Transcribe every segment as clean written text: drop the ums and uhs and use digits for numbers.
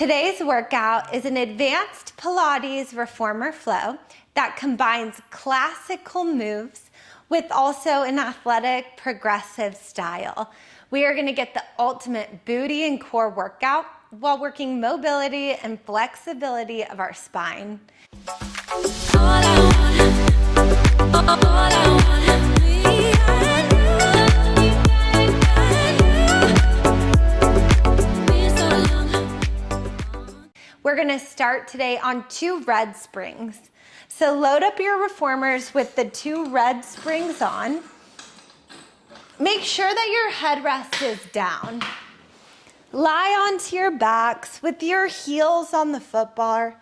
Today's workout is an advanced Pilates reformer flow that combines classical moves with also an athletic progressive style. We are going to get the ultimate booty and core workout while working mobility and flexibility of our spine. We're going to start today on 2 red springs. So load up your reformers with the 2 red springs on. Make sure that your headrest is down. Lie onto your backs with your heels on the foot bar,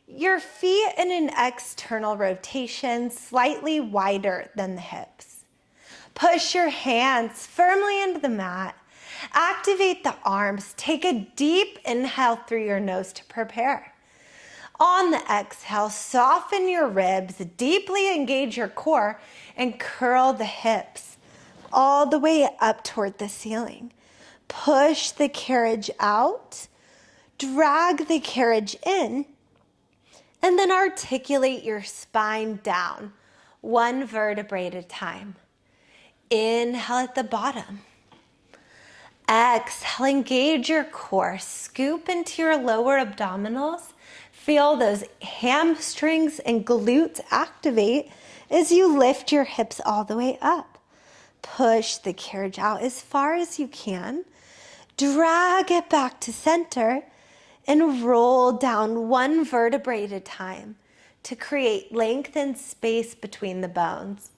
your feet in an external rotation slightly wider than the hips. Push your hands firmly into the mat. Activate the arms. Take a deep inhale through your nose to prepare. On the exhale, soften your ribs, deeply engage your core, and curl the hips all the way up toward the ceiling. Push the carriage out, drag the carriage in, and then articulate your spine down, 1 vertebrae at a time. Inhale at the bottom. Exhale, engage your core. Scoop into your lower abdominals. Feel those hamstrings and glutes activate as you lift your hips all the way up. Push the carriage out as far as you can. Drag it back to center and roll down 1 vertebrae at a time to create length and space between the bones.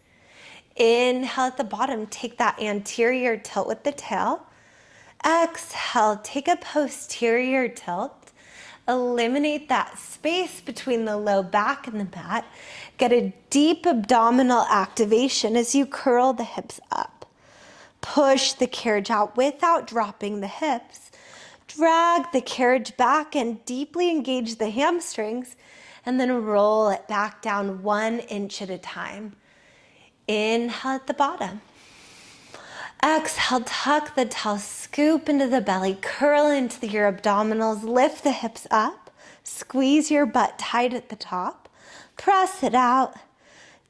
Inhale at the bottom. Take that anterior tilt with the tail. Exhale, take a posterior tilt. Eliminate that space between the low back and the mat. Get a deep abdominal activation as you curl the hips up. Push the carriage out without dropping the hips. Drag the carriage back and deeply engage the hamstrings, and then roll it back down 1 inch at a time. Inhale at the bottom. Exhale, tuck the tail, scoop into the belly, curl into your abdominals, lift the hips up, squeeze your butt tight at the top, press it out,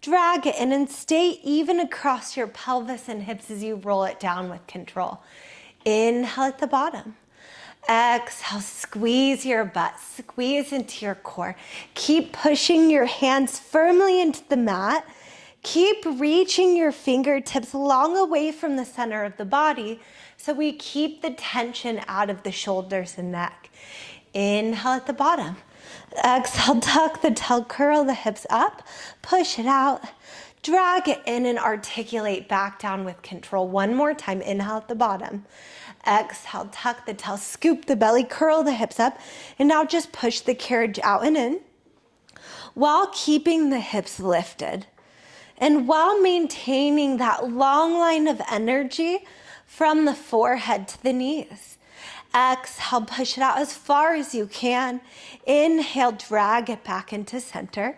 drag it in, and stay even across your pelvis and hips as you roll it down with control. Inhale at the bottom. Exhale, squeeze your butt, squeeze into your core. Keep pushing your hands firmly into the mat. Keep reaching your fingertips long away from the center of the body so we keep the tension out of the shoulders and neck. Inhale at the bottom. Exhale, tuck the tail, curl the hips up, push it out, drag it in and articulate back down with control. 1 more time. Inhale at the bottom. Exhale, tuck the tail, scoop the belly, curl the hips up, and now just push the carriage out and in while keeping the hips lifted. And while maintaining that long line of energy from the forehead to the knees. Exhale, push it out as far as you can. Inhale, drag it back into center.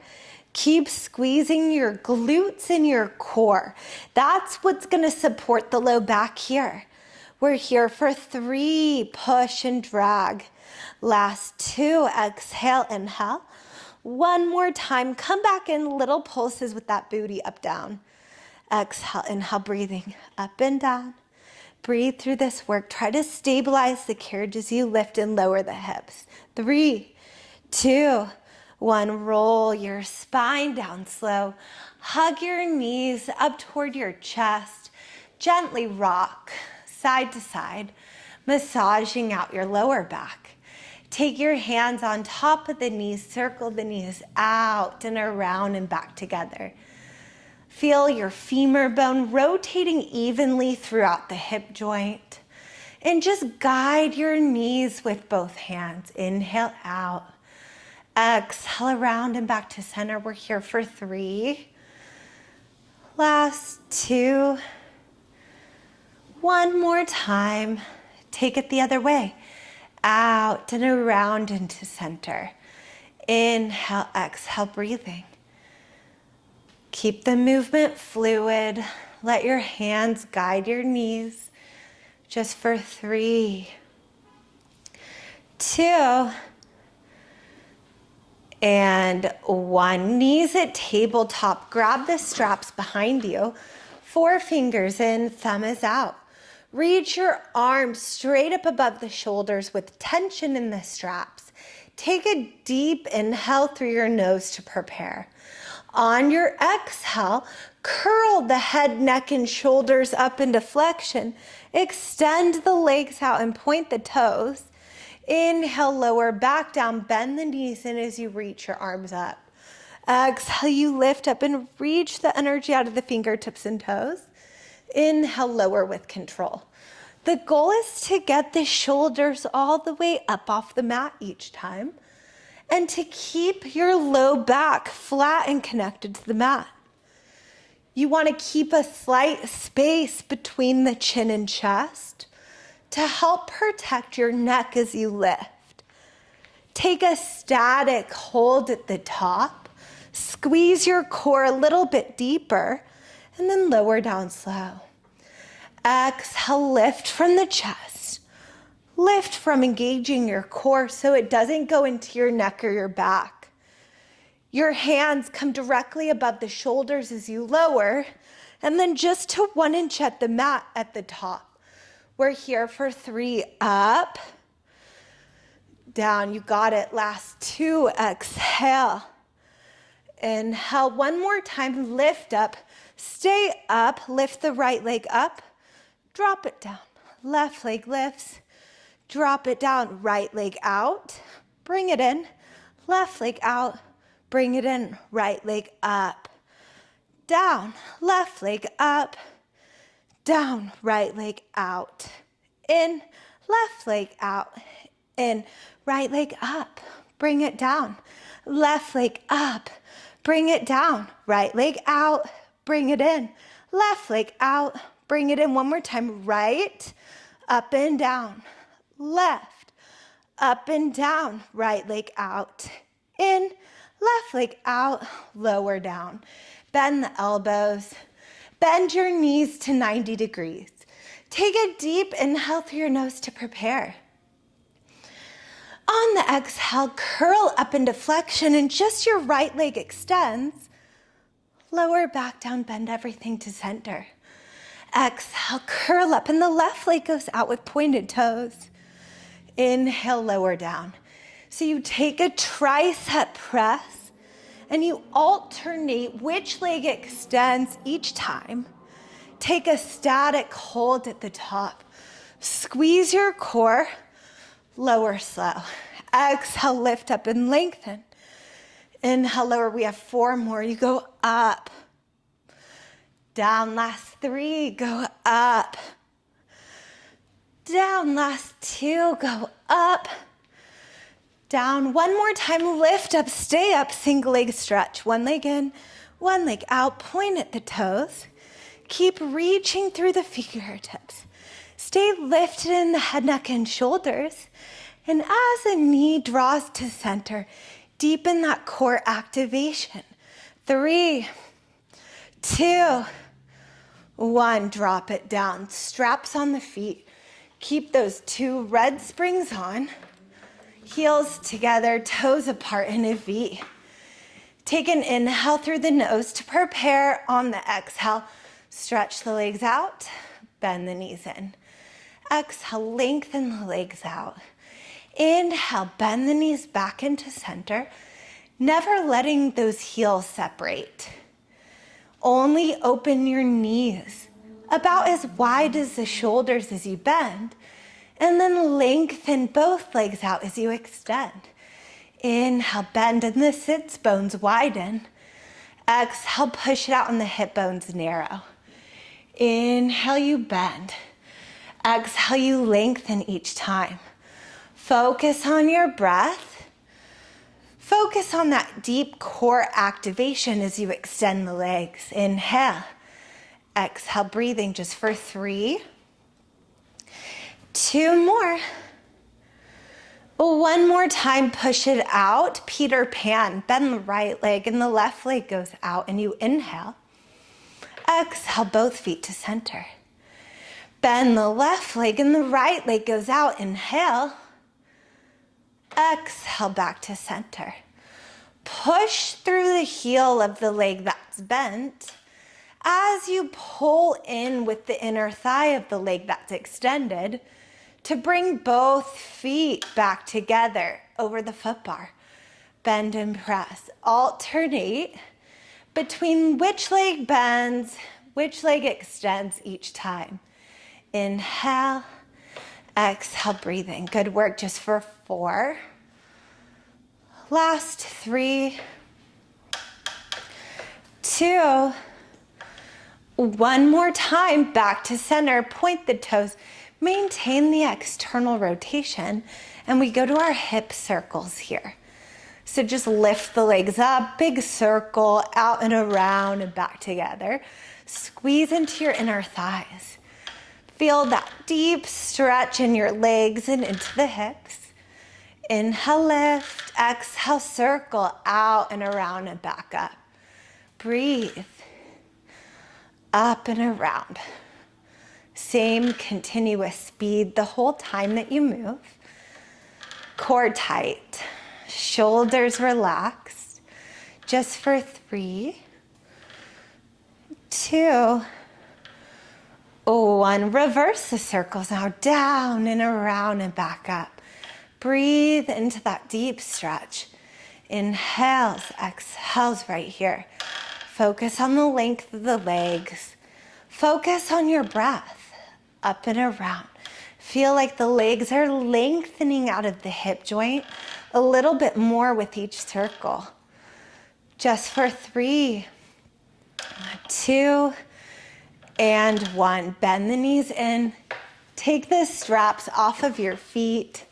Keep squeezing your glutes and your core. That's what's going to support the low back here. We're here for 3, push and drag. Last 2, exhale, inhale. 1 more time, come back in little pulses with that booty up, down. Exhale, inhale, breathing up and down. Breathe through this work. Try to stabilize the carriage as you lift and lower the hips. 3, 2, 1, roll your spine down slow. Hug your knees up toward your chest. Gently rock side to side, massaging out your lower back. Take your hands on top of the knees, circle the knees out and around and back together. Feel your femur bone rotating evenly throughout the hip joint. And just guide your knees with both hands. Inhale out. Exhale around and back to center. We're here for 3. Last 2. 1 more time. Take it the other way. Out and around into center. Inhale, exhale, breathing. Keep the movement fluid. Let your hands guide your knees. Just for 3, 2, and 1. Knees at tabletop. Grab the straps behind you. 4 fingers in, thumb is out. Reach your arms straight up above the shoulders with tension in the straps. Take a deep inhale through your nose to prepare. On your exhale, curl the head, neck, and shoulders up into flexion. Extend the legs out and point the toes. Inhale, lower back down, bend the knees in as you reach your arms up. Exhale, you lift up and reach the energy out of the fingertips and toes. Inhale, lower with control. The goal is to get the shoulders all the way up off the mat each time and to keep your low back flat and connected to the mat. You want to keep a slight space between the chin and chest to help protect your neck as you lift. Take a static hold at the top. Squeeze your core a little bit deeper and then lower down slow. Exhale, lift from the chest. Lift from engaging your core so it doesn't go into your neck or your back. Your hands come directly above the shoulders as you lower, and then just to 1 inch at the mat at the top. We're here for 3, up, down. You got it. Last 2, exhale. Inhale, 1 more time, lift up, stay up, lift the right leg up, drop it down. Left leg lifts, drop it down, right leg out, bring it in, left leg out, bring it in, right leg up, down, left leg up, down, right leg out, in, left leg out, in, right leg up, bring it down, left leg up, bring it down, right leg out, bring it in, left leg out, bring it in. 1 more time, right, up and down, left, up and down, right leg out, in, left leg out, lower down. Bend the elbows, bend your knees to 90 degrees. Take a deep inhale through your nose to prepare. On the exhale, curl up into flexion and just your right leg extends. Lower back down, bend everything to center. Exhale, curl up, and the left leg goes out with pointed toes. Inhale, lower down. So you take a tricep press, and you alternate which leg extends each time. Take a static hold at the top. Squeeze your core, lower slow. Exhale, lift up and lengthen. Inhale, lower. We have 4 more. You go up. Down, last 3, go up. Down, last 2, go up. Down, 1 more time, lift up, stay up, single leg stretch. 1 leg in, 1 leg out, point at the toes. Keep reaching through the fingertips. Stay lifted in the head, neck, and shoulders. And as a knee draws to center, deepen that core activation. 3, 2, 1, drop it down. Straps on the feet. Keep those 2 red springs on. Heels together, toes apart in a V. Take an inhale through the nose to prepare. On the exhale, stretch the legs out, bend the knees in. Exhale, lengthen the legs out. Inhale, bend the knees back into center, never letting those heels separate. Only open your knees about as wide as the shoulders as you bend, and then lengthen both legs out as you extend. Inhale, bend and the sits bones widen. Exhale, push it out and the hip bones narrow. Inhale, you bend. Exhale, you lengthen each time. Focus on your breath. Focus on that deep core activation as you extend the legs. Inhale. Exhale, breathing just for 3. 2 more. 1 more time, push it out. Peter Pan, bend the right leg and the left leg goes out and you inhale. Exhale, both feet to center. Bend the left leg and the right leg goes out. Inhale. Exhale back to center. Push through the heel of the leg that's bent as you pull in with the inner thigh of the leg that's extended to bring both feet back together over the foot bar. Bend and press. Alternate between which leg bends, which leg extends each time. Inhale, exhale, breathe in. Good work, just for 4. Last 3, 2, 1 more time, back to center, point the toes, maintain the external rotation, and we go to our hip circles here. So just lift the legs up, big circle, out and around and back together. Squeeze into your inner thighs. Feel that deep stretch in your legs and into the hips. Inhale, lift, exhale, circle, out and around and back up. Breathe, up and around. Same continuous speed the whole time that you move. Core tight, shoulders relaxed. Just for 3, 2, 1. Reverse the circles now, down and around and back up. Breathe into that deep stretch. Inhales, exhales right here. Focus on the length of the legs. Focus on your breath, up and around. Feel like the legs are lengthening out of the hip joint a little bit more with each circle. Just for 3, 2, and 1. Bend the knees in. Take the straps off of your feet.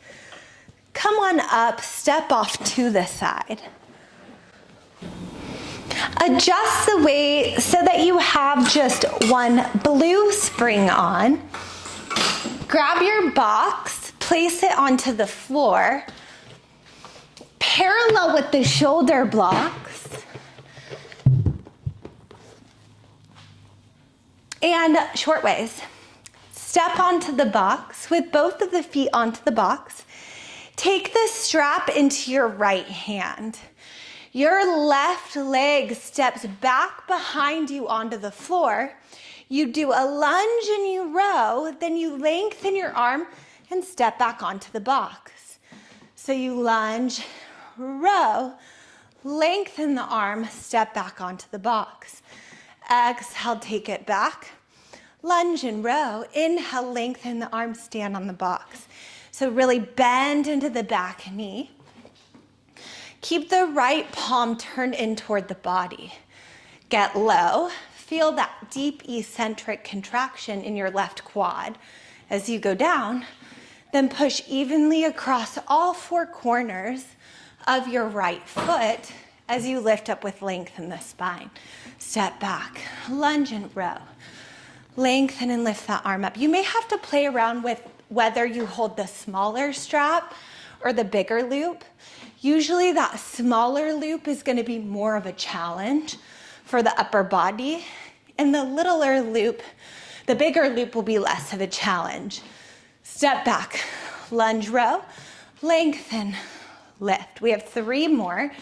Come on up, step off to the side. Adjust the weight so that you have just one blue spring on. Grab your box, place it onto the floor, parallel with the shoulder blocks. And short ways. Step onto the box with both of the feet onto the box. Take the strap into your right hand. Your left leg steps back behind you onto the floor. You do a lunge and you row, then you lengthen your arm and step back onto the box. So you lunge, row, lengthen the arm, step back onto the box. Exhale, take it back. Lunge and row. Inhale, lengthen the arm, stand on the box. So really bend into the back knee. Keep the right palm turned in toward the body. Get low. Feel that deep eccentric contraction in your left quad as you go down. Then push evenly across all 4 corners of your right foot as you lift up with length in the spine. Step back, lunge and row. Lengthen and lift that arm up. You may have to play around with whether you hold the smaller strap or the bigger loop. Usually that smaller loop is going to be more of a challenge for the upper body, and the littler loop, the bigger loop, will be less of a challenge. Step back, lunge, row, lengthen, lift. We have 3 more.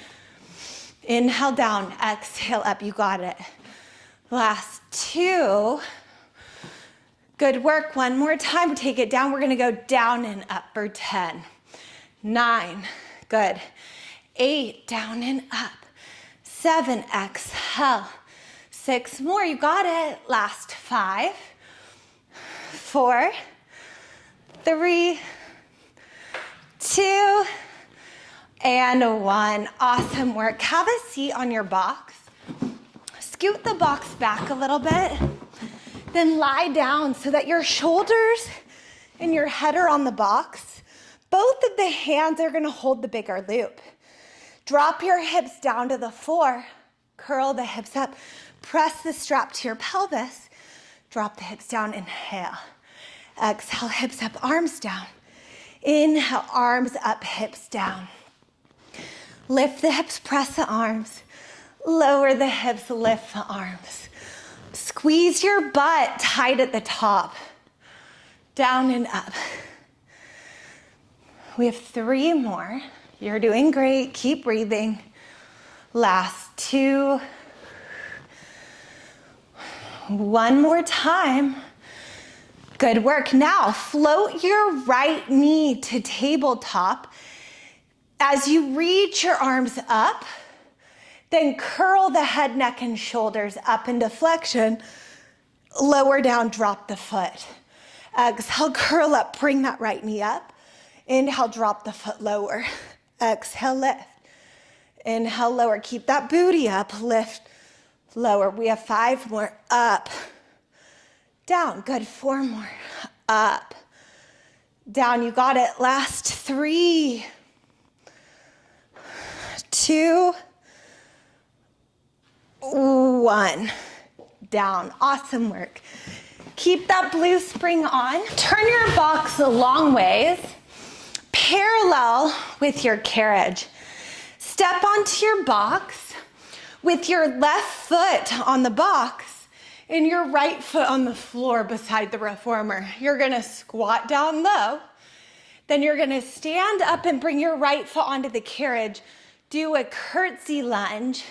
Inhale down, exhale up, you got it. Last 2. Good work, 1 more time, take it down. We're gonna go down and up for 10, 9, good, 8, down and up, 7, exhale, 6 more, you got it. Last 5, 4, 3, 2, and 1. Awesome work. Have a seat on your box. Scoot the box back a little bit. Then lie down so that your shoulders and your head are on the box. Both of the hands are gonna hold the bigger loop. Drop your hips down to the floor. Curl the hips up. Press the strap to your pelvis. Drop the hips down, inhale. Exhale, hips up, arms down. Inhale, arms up, hips down. Lift the hips, press the arms. Lower the hips, lift the arms. Squeeze your butt tight at the top. Down and up. We have 3 more. You're doing great. Keep breathing. Last 2. 1 more time. Good work. Now float your right knee to tabletop. As you reach your arms up, then curl the head, neck, and shoulders up into flexion. Lower down, drop the foot. Exhale, curl up, bring that right knee up. Inhale, drop the foot lower. Exhale, lift. Inhale, lower. Keep that booty up. Lift, lower. We have 5 more. Up, down. Good. 4 more. Up, down. You got it. Last 3, 2, 1. Down. Awesome work. Keep that blue spring on. Turn your box a long ways, parallel with your carriage. Step onto your box with your left foot on the box and your right foot on the floor beside the reformer. You're gonna squat down low. Then you're gonna stand up and bring your right foot onto the carriage. Do a curtsy lunge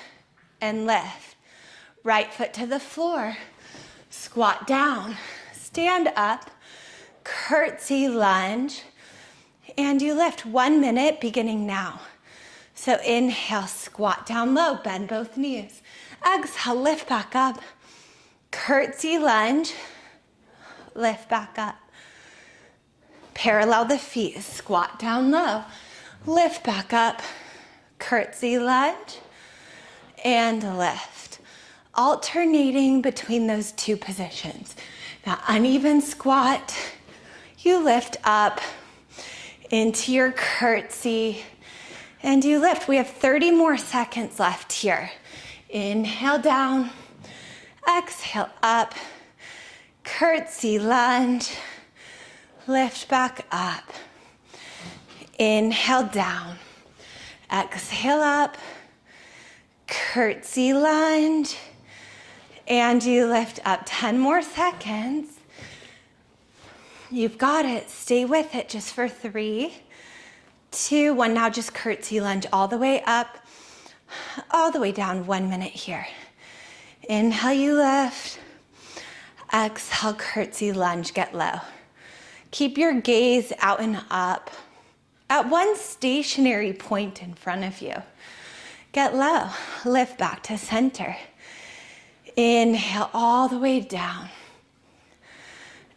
and lift. Right foot to the floor. Squat down, stand up, curtsy lunge, and you lift. 1 minute beginning now. So inhale, squat down low, bend both knees. Exhale, lift back up, curtsy lunge, lift back up. Parallel the feet, squat down low, lift back up, curtsy lunge, and lift. Alternating between those 2 positions. That uneven squat, you lift up into your curtsy and you lift. We have 30 more seconds left here. Inhale down, exhale up, curtsy lunge, lift back up. Inhale down, exhale up, curtsy lunge, and you lift up. 10 more seconds. You've got it. Stay with it just for 3, 2, 1. Now just curtsy lunge all the way up, all the way down. 1 minute here. Inhale, you lift. Exhale, curtsy lunge, get low. Keep your gaze out and up at one stationary point in front of you. Get low, lift back to center. Inhale all the way down.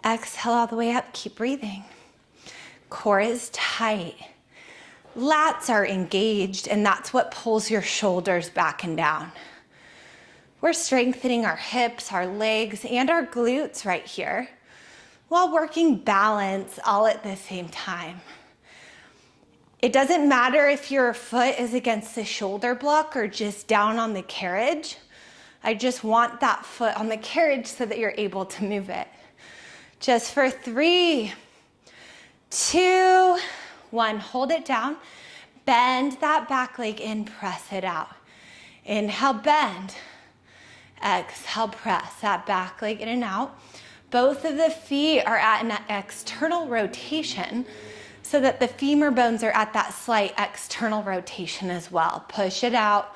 Exhale all the way up, keep breathing. Core is tight. Lats are engaged, and that's what pulls your shoulders back and down. We're strengthening our hips, our legs, and our glutes right here while working balance all at the same time. It doesn't matter if your foot is against the shoulder block or just down on the carriage. I just want that foot on the carriage so that you're able to move it. Just for 3, 2, 1. Hold it down. Bend that back leg in, press it out. Inhale, bend. Exhale, press that back leg in and out. Both of the feet are at an external rotation so that the femur bones are at that slight external rotation as well. Push it out.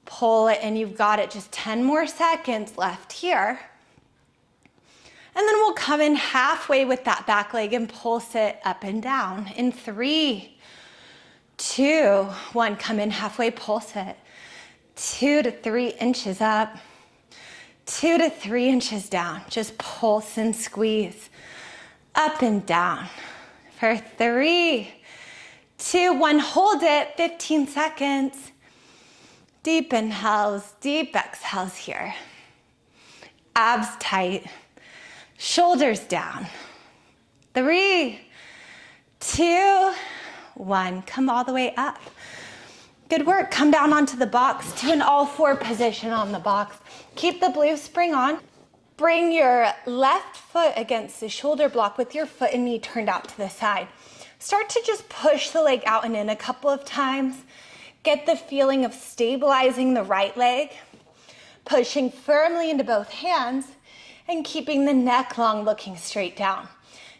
Pull it, and you've got it. Just 10 more seconds left here. And then we'll come in halfway with that back leg and pulse it up and down. In 3, 2, 1. Come in halfway, pulse it. 2 to 3 inches up. 2 to 3 inches down. Just pulse and squeeze. Up and down. For 3, 2, 1. Hold it. 15 seconds. Deep inhales, deep exhales here. Abs tight, shoulders down. 3, 2, 1. Come all the way up. Good work. Come down onto the box to an all-4 position on the box. Keep the blue spring on. Bring your left foot against the shoulder block with your foot and knee turned out to the side. Start to just push the leg out and in a couple of times. Get the feeling of stabilizing the right leg, pushing firmly into both hands, and keeping the neck long, looking straight down.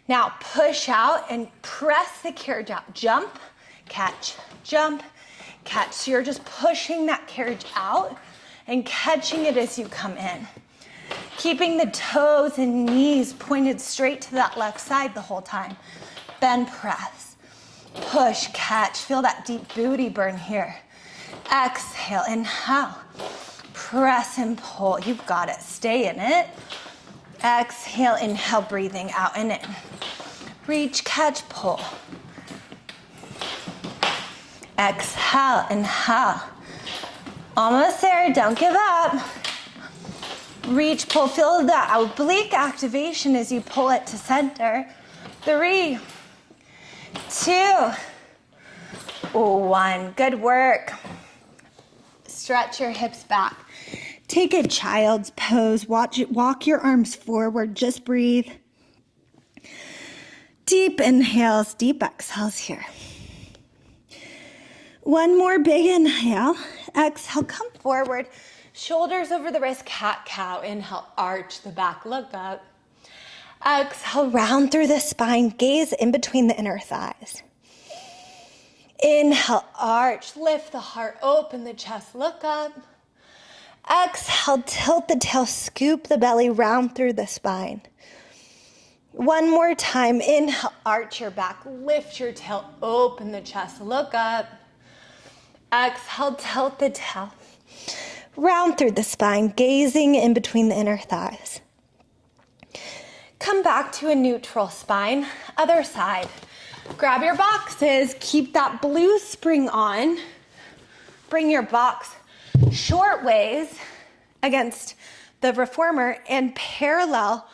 Now push out and press the carriage out. Jump, catch, jump, catch. So you're just pushing that carriage out and catching it as you come in. Keeping the toes and knees pointed straight to that left side the whole time. Bend, press, push, catch. Feel that deep booty burn here. Exhale, inhale, press and pull. You've got it. Stay in it. Exhale, inhale, breathing out and in. Reach, catch, pull. Exhale, inhale. Almost there, don't give up. Reach, pull, feel that oblique activation as you pull it to center. 3, 2, 1. Good work. Stretch your hips back. Take a child's pose. Walk your arms forward. Just breathe. Deep inhales, deep exhales here. One more big inhale. Exhale, come forward. Shoulders over the wrist, cat-cow. Inhale, arch the back, look up. Exhale, round through the spine, gaze in between the inner thighs. Inhale, arch, lift the heart, open the chest, look up. Exhale, tilt the tail, scoop the belly, round through the spine. One more time, inhale, arch your back, lift your tail, open the chest, look up. Exhale, tilt the tail, round through the spine, gazing in between the inner thighs. Come back to a neutral spine, other side. Grab your boxes, keep that blue spring on. Bring your box short ways against the reformer and parallel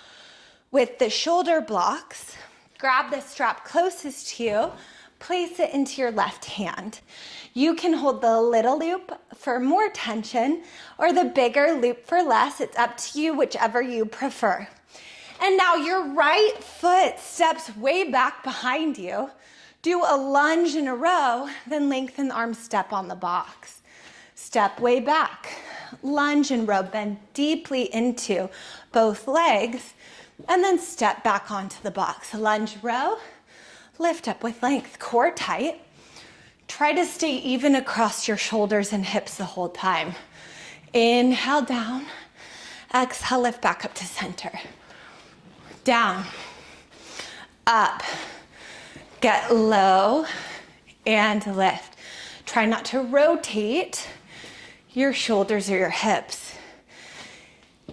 with the shoulder blocks. Grab the strap closest to you, place it into your left hand. You can hold the little loop for more tension or the bigger loop for less. It's up to you, whichever you prefer. And now your right foot steps way back behind you. Do a lunge in a row, then lengthen the arm, step on the box. Step way back, lunge and row, bend deeply into both legs, and then step back onto the box. Lunge, row, lift up with length, core tight. Try to stay even across your shoulders and hips the whole time. Inhale down, exhale, lift back up to center. Down, up, get low, and lift. Try not to rotate your shoulders or your hips.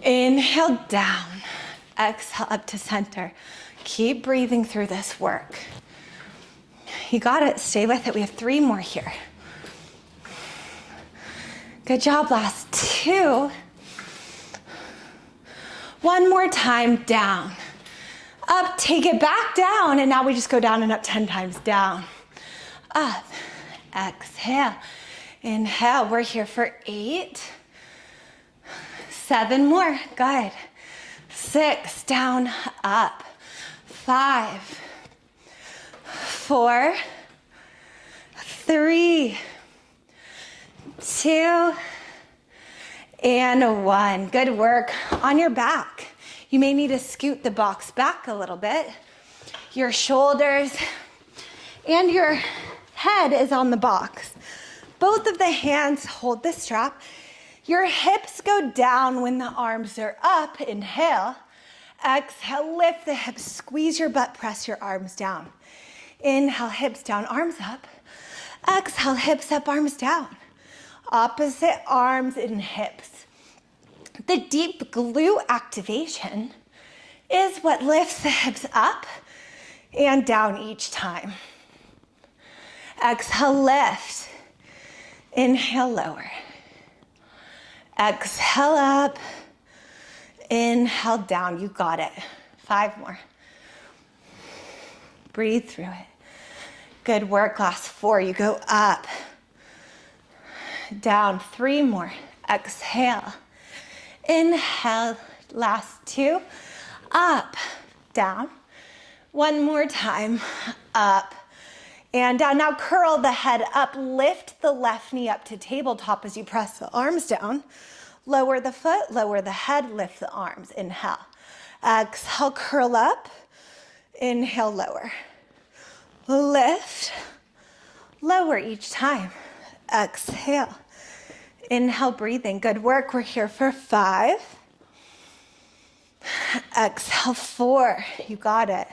Inhale down, exhale up to center. Keep breathing through this work. You got it, stay with it. We have 3 more here. Good job, last 2. One more time, down. Up, take it back down, and now we just go down and up 10 times. Down, up, exhale, inhale. We're here for 8, 7 more, good. 6, down, up, 5, 4, 3, 2, and 1. Good work. On your back, you may need to scoot the box back a little bit. Your shoulders and your head is on the box. Both of the hands hold the strap. Your hips go down when the arms are up. Inhale. Exhale, lift the hips, squeeze your butt, press your arms down. Inhale, hips down, arms up. Exhale, hips up, arms down. Opposite arms and hips. The deep glute activation is what lifts the hips up and down each time. Exhale, lift. Inhale, lower. Exhale, up. Inhale, down. You got it. 5 more. Breathe through it. Good work. Last 4. You go up, down. 3 more. Exhale. Inhale. Last 2. Up, down. 1 more time. Up and down. Now curl the head up. Lift the left knee up to tabletop as you press the arms down. Lower the foot, lower the head, lift the arms. Inhale. Exhale, curl up. Inhale, lower. Lift, lower each time. Exhale. Inhale, breathing. Good work. We're here for 5. Exhale, 4. You got it.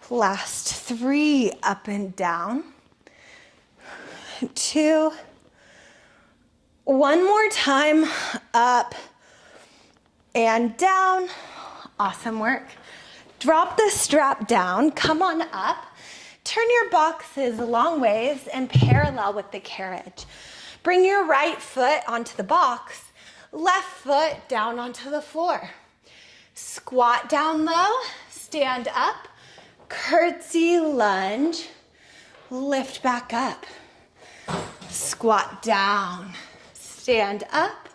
Last 3, up and down. 2. One more time, up and down. Awesome work. Drop the strap down, come on up. Turn your boxes a long ways and parallel with the carriage. Bring your right foot onto the box, left foot down onto the floor. Squat down low, stand up, curtsy, lunge, lift back up. Squat down, stand up,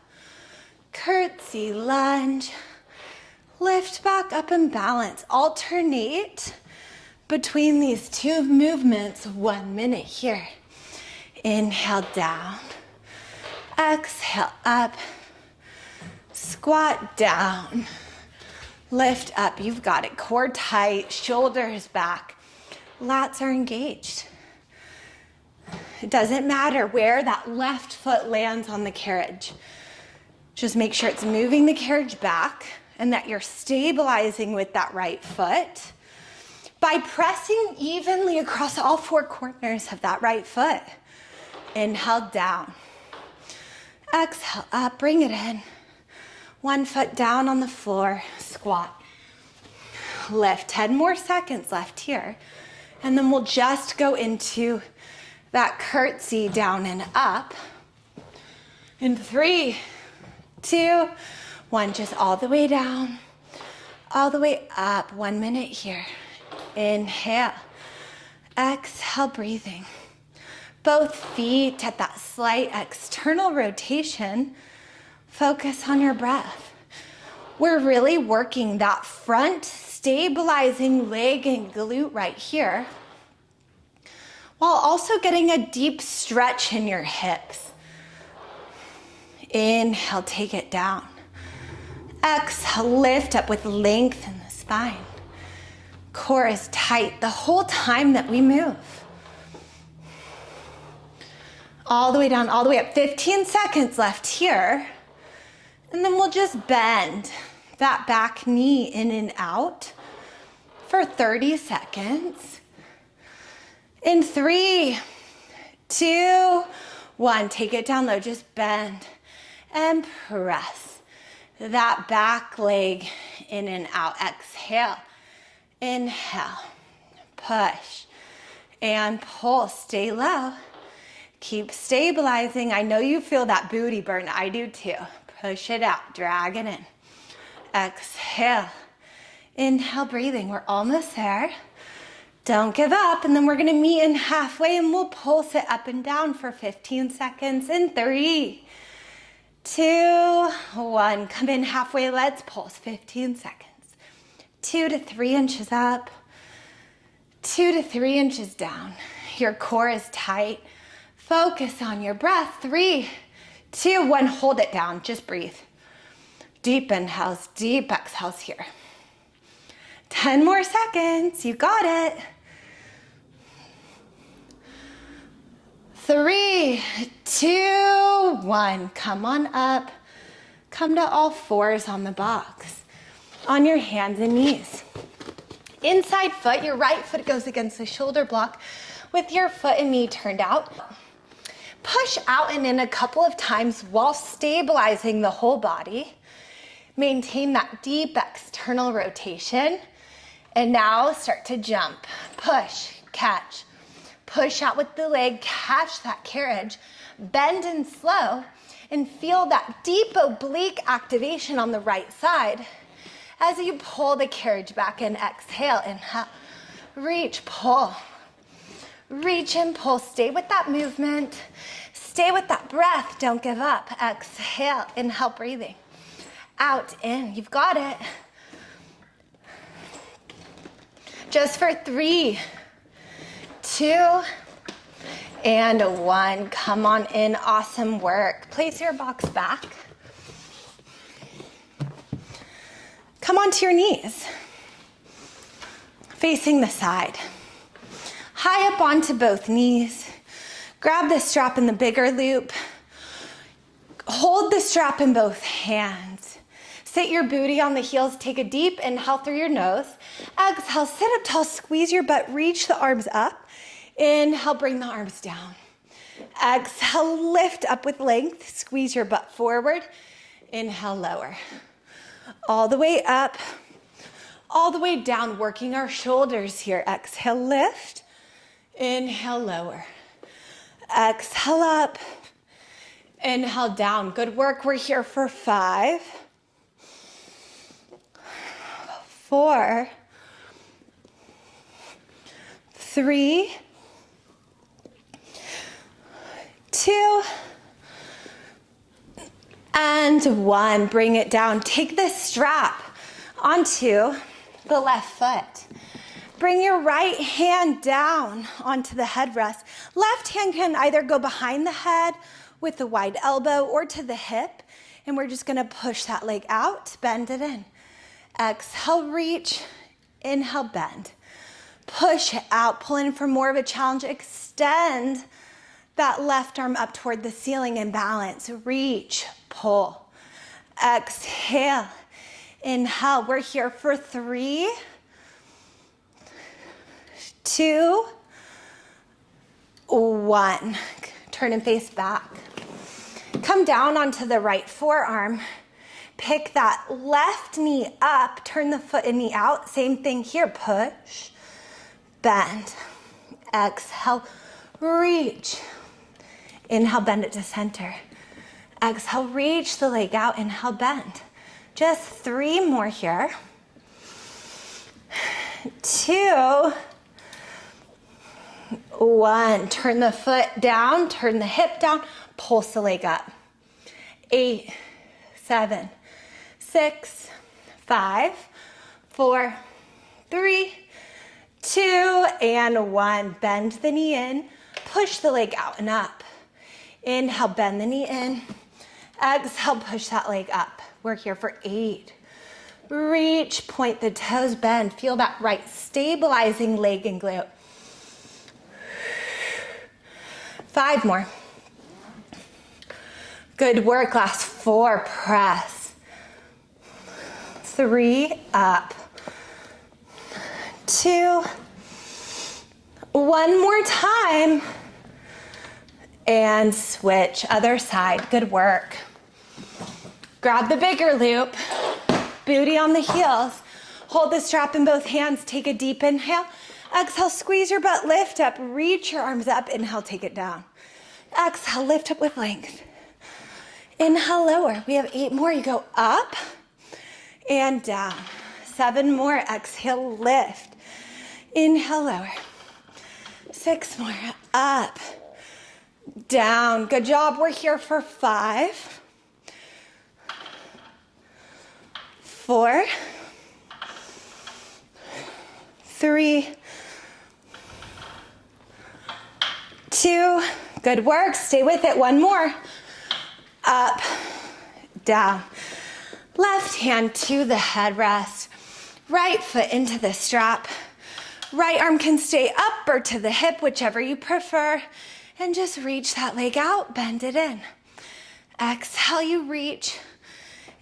curtsy, lunge, lift back up and balance. Alternate between these 2 movements, 1 minute here. Inhale down, exhale up, squat down, lift up. You've got it. Core tight, shoulders back, lats are engaged. It doesn't matter where that left foot lands on the carriage. Just make sure it's moving the carriage back and that you're stabilizing with that right foot by pressing evenly across all 4 corners of that right foot. Inhale down. Exhale up, bring it in. 1 foot down on the floor, squat. Lift, 10 more seconds left here. And then we'll just go into that curtsy down and up. In 3, 2, 1, just all the way down, all the way up. 1 minute here. Inhale, exhale, breathing. Both feet at that slight external rotation. Focus on your breath. We're really working that front stabilizing leg and glute right here, while also getting a deep stretch in your hips. Inhale, take it down. Exhale, lift up with length in the spine. Core is tight the whole time that we move. All the way down, all the way up. 15 seconds left here. And then we'll just bend that back knee in and out for 30 seconds. In 3, 2, 1, take it down low, just bend and press that back leg in and out. Exhale, inhale, push and pull, stay low. Keep stabilizing. I know you feel that booty burn, I do too. Push it out, drag it in. Exhale, inhale, breathing. We're almost there. Don't give up, and then we're gonna meet in halfway and we'll pulse it up and down for 15 seconds. In 3, 2, 1. Come in halfway, let's pulse, 15 seconds. 2 to 3 inches up, 2 to 3 inches down. Your core is tight. Focus on your breath. 3, 2, 1, hold it down, just breathe. Deep inhales, deep exhales here. 10 more seconds, you got it. 3, 2, 1, come on up. Come to all 4s on the box. On your hands and knees. Inside foot, your right foot goes against the shoulder block with your foot and knee turned out. Push out and in a couple of times while stabilizing the whole body. Maintain that deep external rotation. And now start to jump. Push, catch. Push out with the leg, catch that carriage. Bend and slow. And feel that deep oblique activation on the right side as you pull the carriage back and exhale. Inhale, reach, pull. Reach and pull. Stay with that movement. Stay with that breath. Don't give up. Exhale. Inhale, breathing. Out, in. You've got it. Just for 3, 2, and 1. Come on in. Awesome work. Place your box back. Come onto your knees. facing the side. High up onto both knees. Grab the strap in the bigger loop. Hold the strap in both hands. Sit your booty on the heels. Take a deep inhale through your nose. Exhale, sit up tall, squeeze your butt, reach the arms up. Inhale, bring the arms down. Exhale, lift up with length. Squeeze your butt forward. Inhale, lower. All the way up, all the way down, working our shoulders here. Exhale, lift. Inhale, lower. Exhale, up. Inhale, down. Good work. We're here for 5, 4, 3, 2, and 1. Bring it down. Take the strap onto the left foot. Bring your right hand down onto the headrest. Left hand can either go behind the head with the wide elbow or to the hip. And we're just gonna push that leg out, bend it in. Exhale, reach. Inhale, bend. Push it out, pull in for more of a challenge. Extend that left arm up toward the ceiling and balance. Reach, pull. Exhale, inhale. We're here for 3, 2, 1. Turn and face back. Come down onto the right forearm. Pick that left knee up. Turn the foot and knee out. Same thing here. Push, bend. Exhale, reach. Inhale, bend it to center. Exhale, reach the leg out. Inhale, bend. Just 3 more here. 2, 1. Turn the foot down, turn the hip down, pulse the leg up. 8, 7, 6, 5, 4, 3, 2, and 1. Bend the knee in, push the leg out and up. Inhale, bend the knee in. Exhale, push that leg up. We're here for 8. Reach, point the toes, bend. Feel that right stabilizing leg and glute. 5 more. Good work. Last 4. Press. 3. Up. 2. 1 more time. And switch. Other side. Good work. Grab the bigger loop. Booty on the heels. Hold the strap in both hands. Take a deep inhale. Exhale, squeeze your butt, lift up, reach your arms up. Inhale, take it down. Exhale, lift up with length. Inhale, lower. We have 8 more. You go up and down. 7 more. Exhale, lift. Inhale, lower. 6 more. Up, down. Good job. We're here for 5, 4, 3, 2, good work. Stay with it. 1 more. Up, down. Left hand to the headrest. Right foot into the strap. Right arm can stay up or to the hip, whichever you prefer. And just reach that leg out, bend it in. Exhale, you reach.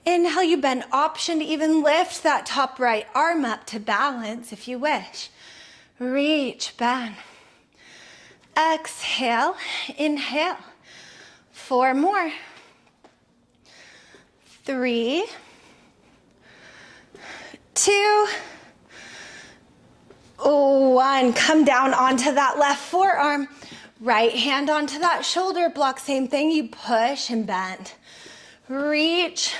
Inhale, you bend. Option to even lift that top right arm up to balance if you wish. Reach, bend. Exhale, inhale. 4 more. 3, 2, 1. Come down onto that left forearm. Right hand onto that shoulder block. Same thing. You push and bend. Reach,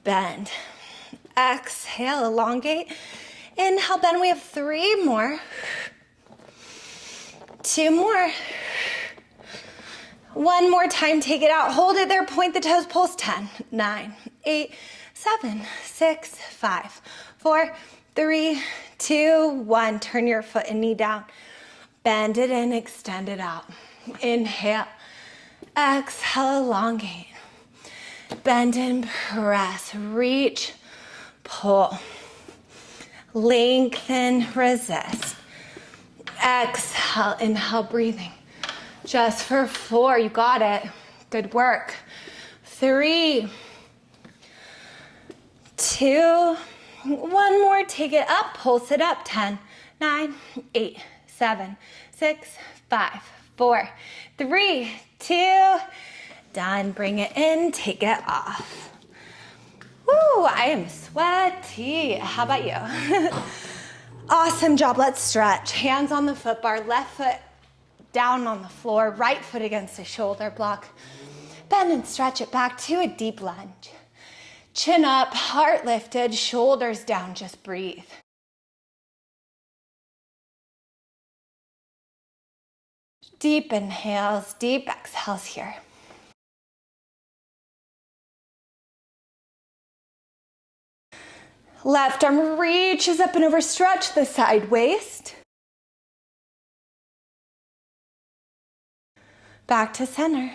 bend. Exhale, elongate. Inhale, bend. We have 3 more. 2 more. 1 more time. Take it out. Hold it there. Point the toes. Pulse. 10, 9, 8, 7, 6, 5, 4, 3, 2, 1. Turn your foot and knee down. Bend it in. Extend it out. Inhale. Exhale. Elongate. Bend and press. Reach. Pull. Lengthen, resist. Exhale, inhale, breathing. Just for 4, you got it. Good work. 3, 2, 1 more, take it up, pulse it up. 10, 9, 8, 7, 6, 5, 4, 3, 2, done. Bring it in, take it off. Woo, I am sweaty. How about you? Awesome job. Let's stretch. Hands on the foot bar, left foot down on the floor, right foot against the shoulder block. Bend and stretch it back to a deep lunge. Chin up, heart lifted, shoulders down, just breathe. Deep inhales, deep exhales here. Left arm reaches up and over, stretch the side waist. Back to center.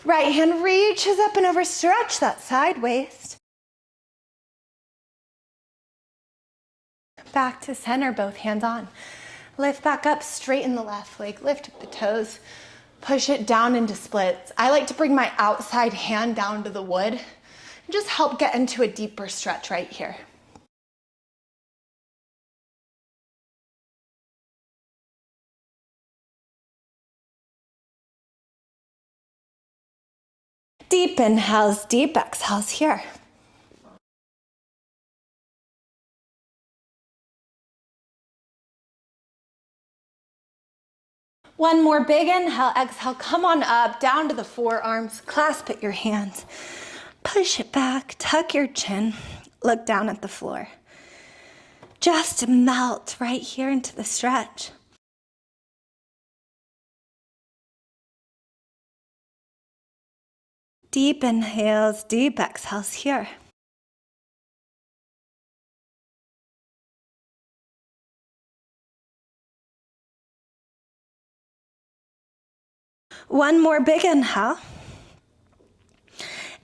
Right hand reaches up and over, stretch that side waist. Back to center, both hands on. Lift back up, straighten the left leg, lift up the toes, push it down into splits. I like to bring my outside hand down to the wood and just help get into a deeper stretch right here. Deep inhales, deep exhales here. One more big inhale, exhale, come on up, down to the forearms, clasp at your hands. Push it back, tuck your chin, look down at the floor. Just melt right here into the stretch. Deep inhales, deep exhales here. One more big inhale.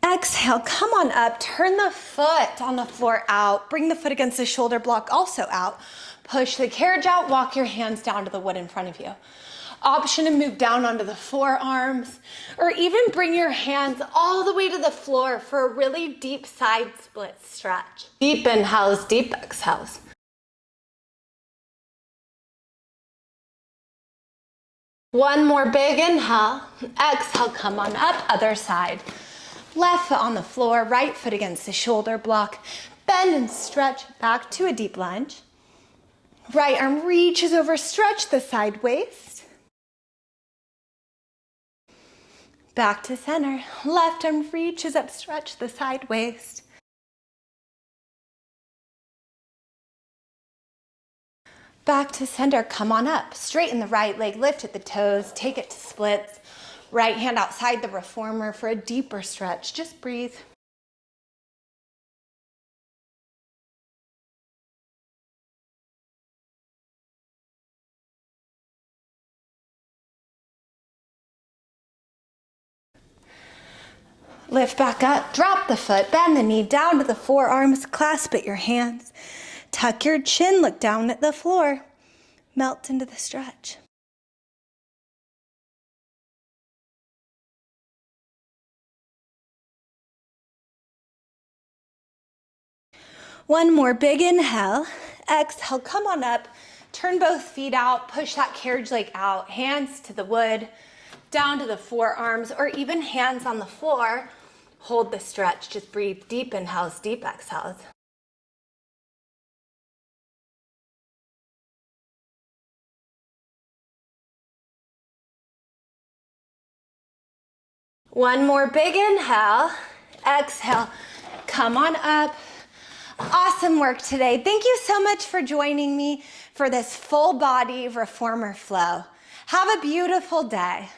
Exhale, come on up, turn the foot on the floor out, bring the foot against the shoulder block also out. Push the carriage out, walk your hands down to the wood in front of you. Option to move down onto the forearms, or even bring your hands all the way to the floor for a really deep side split stretch. Deep inhales, deep exhales. One more big inhale. Exhale, come on up, other side. Left foot on the floor, right foot against the shoulder block. Bend and stretch back to a deep lunge. Right arm reaches over, stretch the side waist. Back to center. Left arm reaches up, stretch the side waist. Back to center, come on up. Straighten the right leg, lift at the toes, take it to splits. Right hand outside the reformer for a deeper stretch. Just breathe. Lift back up, drop the foot, bend the knee down to the forearms, clasp at your hands. Tuck your chin, look down at the floor. Melt into the stretch. One more big inhale. Exhale, come on up. Turn both feet out, push that carriage leg out, hands to the wood, down to the forearms, or even hands on the floor. Hold the stretch, just breathe. Deep inhales, deep exhales. One more big inhale. Exhale, come on up. Awesome work today. Thank you so much for joining me for this full body reformer flow. Have a beautiful day.